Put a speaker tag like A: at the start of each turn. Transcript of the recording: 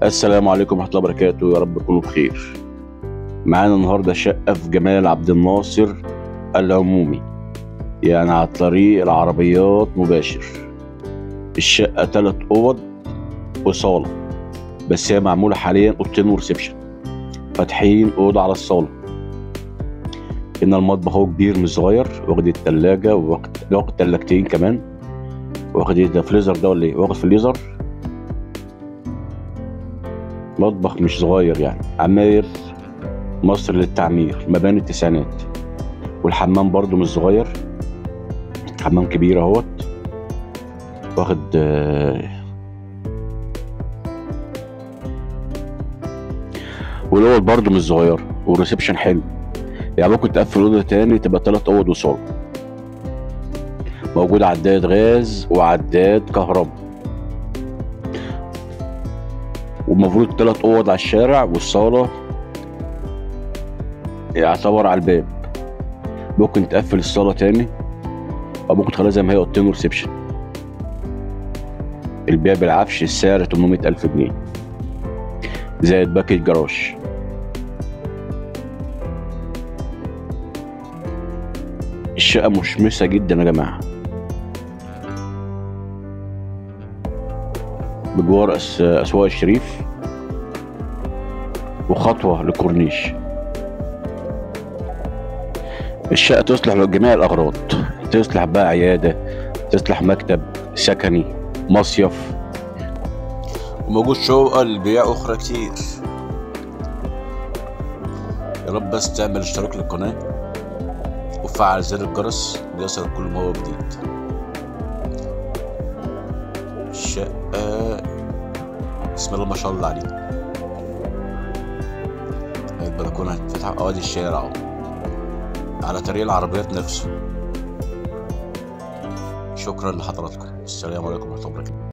A: السلام عليكم ورحمة الله وبركاته، يا رب تكونوا بخير. معانا النهاردة شقة في جمال عبد الناصر العمومي، يعني على طريق العربيات مباشر. الشقة 3 أوض وصالة، بس هي معمولة حاليا أوضتين وريسبشن، فاتحين أوضة على الصالة. إن المطبخ هو كبير مش صغير، واخد التلاجة واخد تلاجتين كمان. واخد ايه ده، فريزر ده ولا ايه؟ واخد فريزر. مطبخ مش صغير يعني، عماير مصر للتعمير، مباني التسعينات. والحمام برضو مش صغير، حمام كبير اهوت. واخد والاوض برضو مش صغير، والريسبشن حلو، يعني ممكن تقفل اوضه تاني تبقى 3 اوض وصالة. موجود عداد غاز وعداد كهرباء، ومفروض 3 اوض على الشارع، والصالة يعتبر على الباب. ممكن تقفل الصالة تاني، او ممكن تخليها زي ما هي اوضتين وريسبشن. البيع بالعفش، السعر 800,000 جنيه زائد باكج جراج. الشقة مشمسة جدا يا جماعة، بجوار أسواق الشريف، وخطوة للكورنيش. الشقة تصلح لجميع الأغراض، تصلح بقى عيادة، تصلح مكتب سكني، مصيف، وموجود شقق للبيع أخرى كتير. يا رب بس تعمل اشتراك للقناة وفعل زر الجرس ليصلك كل ما هو جديد. الشقة بسم الله ما شاء الله عليه. البلكونة هتتفتح، ادي الشارع اهو على طريق العربيات نفسه. شكرا لحضراتكم، السلام عليكم ورحمة الله وبركاته.